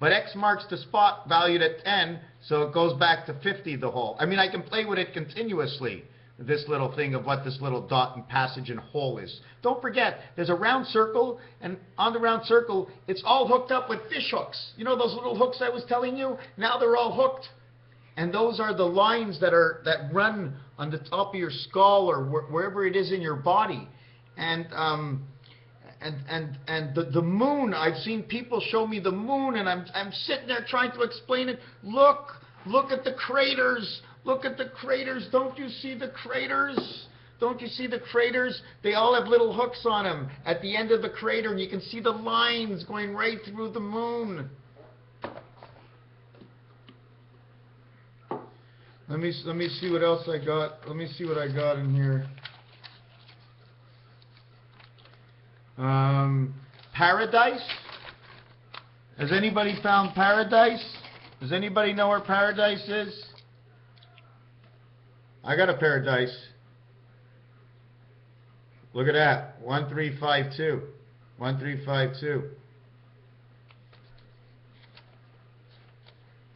But X marks the spot valued at 10, so it goes back to 50 the whole. I mean, I can play with it continuously. This little thing of what this little dot and passage and hole is. Don't forget, there's a round circle, and on the round circle, it's all hooked up with fish hooks. You know those little hooks I was telling you? Now they're all hooked. And those are the lines that run on the top of your skull or wherever it is in your body. And the moon, I've seen people show me the moon, and I'm sitting there trying to explain it. Look at the craters. Look at the craters. Don't you see the craters? Don't you see the craters? They all have little hooks on them at the end of the crater, and you can see the lines going right through the moon. Let me see what else I got. Let me see what I got in here. Paradise. Has anybody found paradise? Does anybody know where paradise is? I got a paradise. Look at that. 1352. 1352.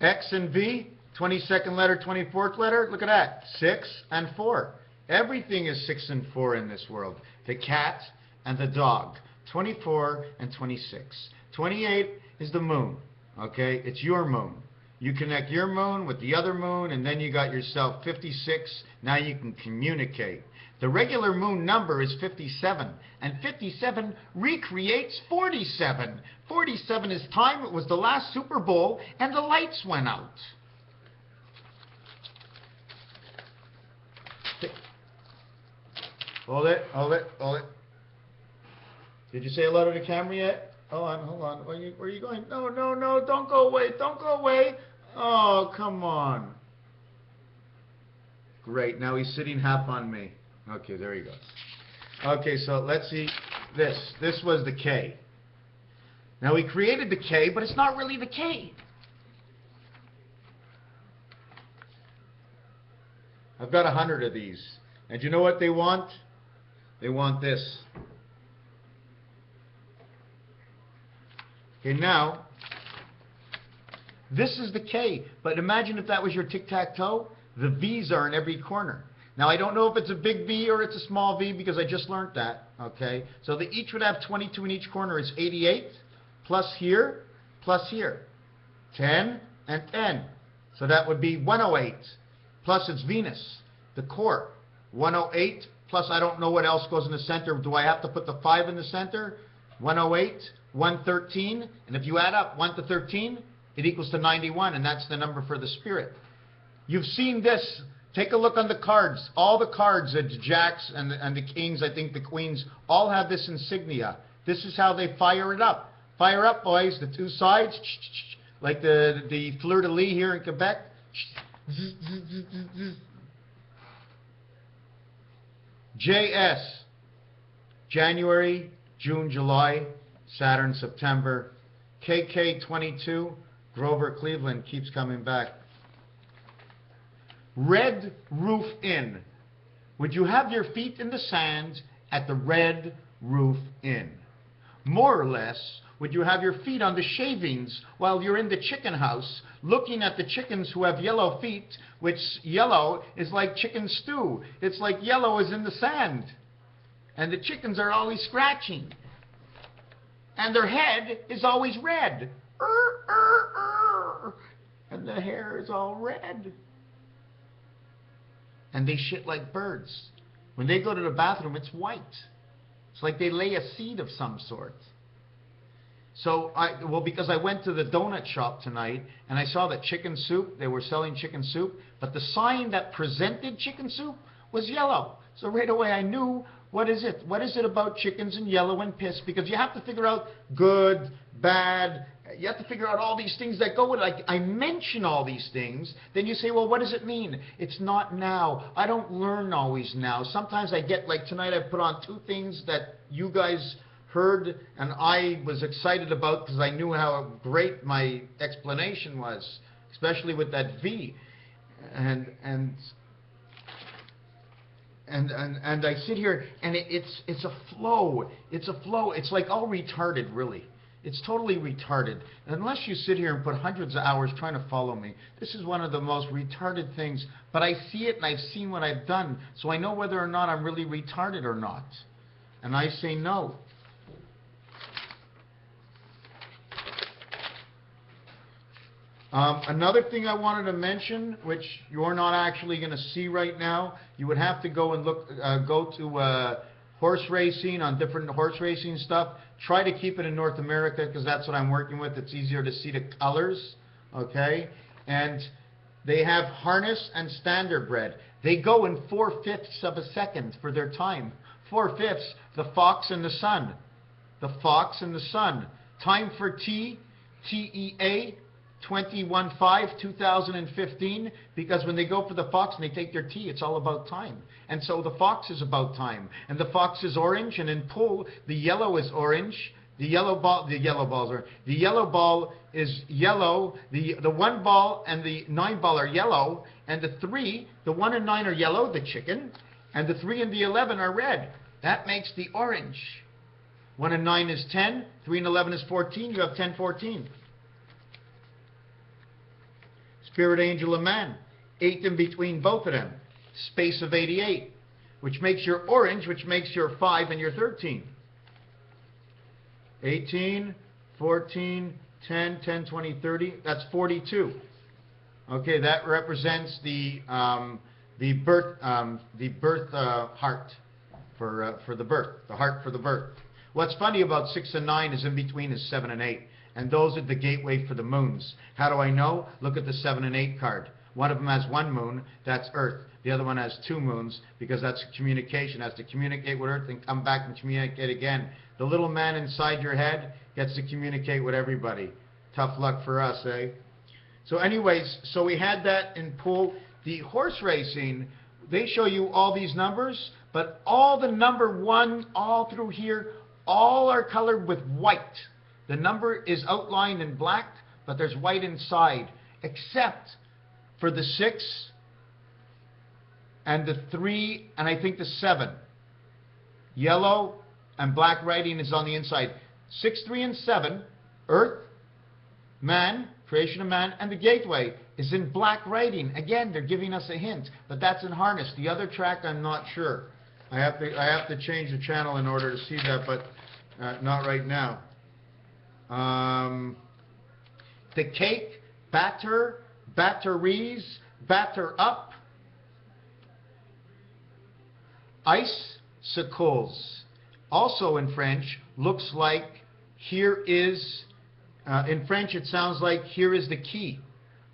X and V, 22nd letter, 24th letter. Look at that. 6 and 4. Everything is 6 and 4 in this world. The cat and the dog. 24 and 26. 28 is the moon. Okay? It's your moon. You connect your moon with the other moon, and then you got yourself 56. Now you can communicate. The regular moon number is 57, and 57 recreates 47. 47 is time. It was the last Super Bowl, and the lights went out. Hold it, hold it, hold it. Did you say hello to the camera yet? Hold on, hold on. Where are you going? No, no, no, don't go away, don't go away. Oh, come on. Great, now he's sitting half on me. Okay, there he goes. Okay, so let's see this. This was the K. Now we created the K, but it's not really the K. I've got 100 of these. And you know what they want? They want this. Okay, now, this is the K, but imagine if that was your tic-tac-toe. The V's are in every corner. Now, I don't know if it's a big V or it's a small V because I just learned that, okay? So they each would have 22 in each corner is 88, plus here, 10 and 10. So that would be 108, plus it's Venus, the core. 108, plus I don't know what else goes in the center. Do I have to put the 5 in the center? 108, 113, and if you add up 1 to 13, it equals to 91, and that's the number for the spirit. You've seen this. Take a look on the cards. All the cards, the jacks and the kings, I think the queens, all have this insignia. This is how they fire it up. Fire up, boys, the two sides, like the fleur-de-lis here in Quebec. JS, January, June, July, Saturn, September. KK22, Grover, Cleveland, keeps coming back. Red Roof Inn. Would you have your feet in the sand at the Red Roof Inn? More or less, would you have your feet on the shavings while you're in the chicken house looking at the chickens who have yellow feet, which yellow is like chicken stew. It's like yellow is in the sand. And the chickens are always scratching. And their head is always red. And the hair is all red. And they shit like birds. When they go to the bathroom, it's white. It's like they lay a seed of some sort. So, because I went to the donut shop tonight, and I saw that chicken soup, they were selling chicken soup, but the sign that presented chicken soup was yellow. So right away I knew, what is it? What is it about chickens and yellow and piss? Because you have to figure out good, bad, you have to figure out all these things that go with it. I mention all these things, then you say, well, what does it mean? It's not now. I don't learn always now. Sometimes I get, like tonight I put on 2 things that you guys heard and I was excited about because I knew how great my explanation was, especially with that V. And I sit here and it's a flow. It's a flow. It's like all retarded, really. It's totally retarded. Unless you sit here and put hundreds of hours trying to follow me. This is one of the most retarded things. But I see it and I've seen what I've done. So I know whether or not I'm really retarded or not. And I say no. Another thing I wanted to mention, which you're not actually going to see right now, you would have to go and look, go to horse racing, on different horse racing stuff. Try to keep it in North America because that's what I'm working with. It's easier to see the colors, okay? And they have harness and standardbred. They go in 4/5 of a second for their time. 4/5, the fox and the sun. The fox and the sun. Time for TEA. 21/5/2015, because when they go for the fox and they take their T, it's all about time. And so the fox is about time. And the fox is orange, and in pool, the yellow is orange. The yellow ball is yellow. The 1 ball and the 9 ball are yellow, and the 1 and 9 are yellow, the chicken, and the 3 and the 11 are red. That makes the orange. 1 and 9 is 10, 3 and 11 is 14, you have 10/14. Spirit angel of man, 8 in between both of them, space of 88, which makes your orange, which makes your 5 and your 13. 18, 14, 10, 10, 20, 30, that's 42. Okay, that represents the the birth heart for the birth, the heart for the birth. What's funny about 6 and 9 is in between is 7 and 8, and those are the gateway for the moons. How do I know? Look at the 7 and 8 card. One of them has 1 moon, that's Earth. The other one has 2 moons, because that's communication. Has to communicate with Earth and come back and communicate again. The little man inside your head gets to communicate with everybody. Tough luck for us, eh? So anyways, so we had that in pool. The horse racing, they show you all these numbers, but all the number 1 all through here, all are colored with white. The number is outlined in black, but there's white inside, except for the 6 and the 3 and I think the 7. Yellow and black writing is on the inside. 6, 3, and 7, Earth, man, creation of man, and the gateway is in black writing. Again, they're giving us a hint, but that's in harness. The other track, I'm not sure. I have to change the channel in order to see that, but not right now. The cake, batter, batteries, batter up, icicles. Also in French, looks like here is, in French it sounds like here is the key.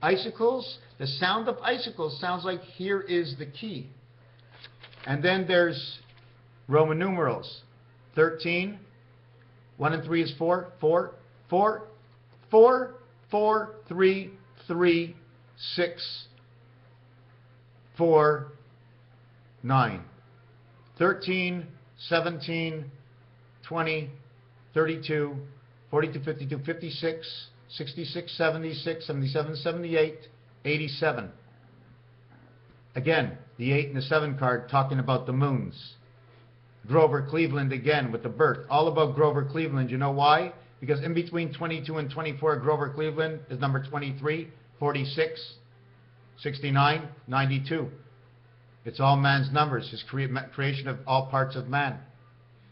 Icicles, the sound of icicles sounds like here is the key. And then there's Roman numerals. 13, 1 and 3 is 4, 4, 4, 4, 4, 3, 3, 6, 4, 9. 13, 17, 20, 32, 42, 52, 56, 66, 76, 77, 78, 87. Again, the 8 and the 7 card talking about the moons. Grover Cleveland again with the birth. All about Grover Cleveland. You know why? Because in between 22 and 24, Grover Cleveland is number 23, 46, 69, 92. It's all man's numbers, his creation of all parts of man.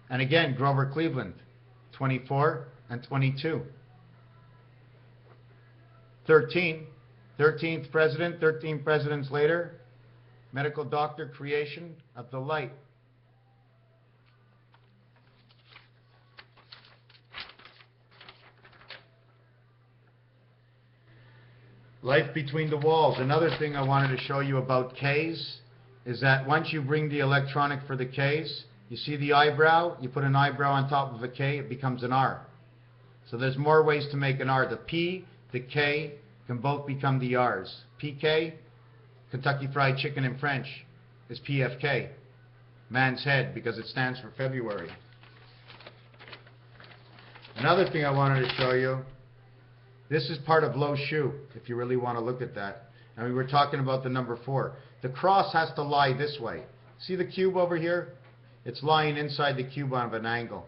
And again, Grover Cleveland, 24 and 22. 13, 13th president, 13 presidents later, medical doctor, creation of the light. Life between the walls. Another thing I wanted to show you about Ks is that once you bring the electronic for the Ks, you see the eyebrow, you put an eyebrow on top of a K, it becomes an R. So there's more ways to make an R. The P, the K can both become the R's. PK, Kentucky Fried Chicken in French, is PFK, man's head, because it stands for February. Another thing I wanted to show you, this is part of Lo Shu, if you really want to look at that. And we were talking about the number 4. The cross has to lie this way. See the cube over here? It's lying inside the cube on an angle.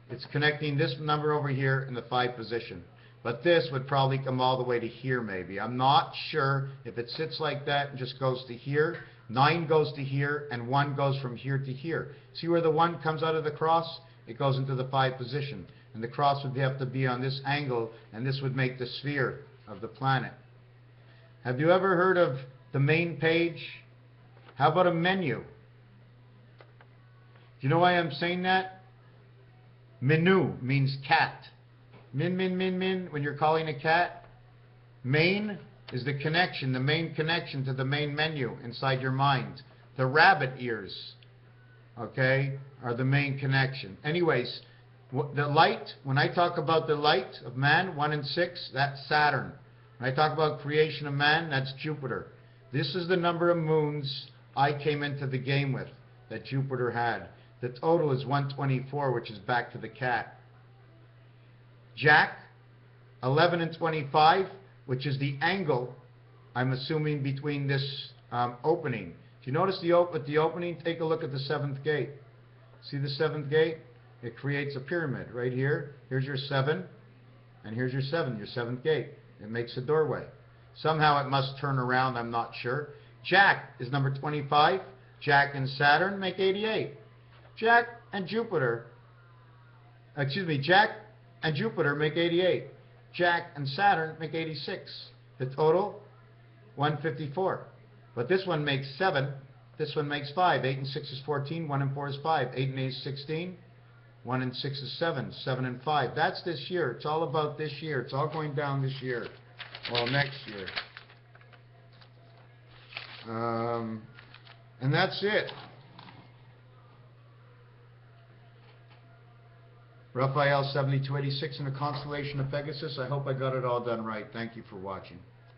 It's connecting this number over here in the 5 position. But this would probably come all the way to here maybe. I'm not sure if it sits like that and just goes to here. 9 goes to here and 1 goes from here to here. See where the 1 comes out of the cross? It goes into the 5 position. And the cross would have to be on this angle, and this would make the sphere of the planet. Have you ever heard of the main page? How about a menu? Do you know why I'm saying that? Menu means cat. Min, min, min, min, when you're calling a cat. Main is the connection, the main connection to the main menu inside your mind. The rabbit ears, okay, are the main connection. Anyways, the light, when I talk about the light of man, 1 and 6, that's Saturn. When I talk about creation of man, that's Jupiter. This is the number of moons I came into the game with, that Jupiter had. The total is 124, which is back to the cat. Jack, 11 and 25, which is the angle, I'm assuming, between this opening. If you notice the opening, take a look at the 7th gate. See the 7th gate? It creates a pyramid right here. Here's your 7, and here's your 7, your 7th gate. It makes a doorway. Somehow it must turn around, I'm not sure. Jack is number 25. Jack and Saturn make 88. Jack and Jupiter make 88. Jack and Saturn make 86. The total, 154. But this one makes 7. This one makes 5. 8 and 6 is 14. 1 and 4 is 5. 8 and 8 is 16. 1 and 6 is 7. 7 and 5. That's this year. It's all about this year. It's all going down this year. Well, next year. And that's it. Raphael 7286 in the constellation of Pegasus. I hope I got it all done right. Thank you for watching.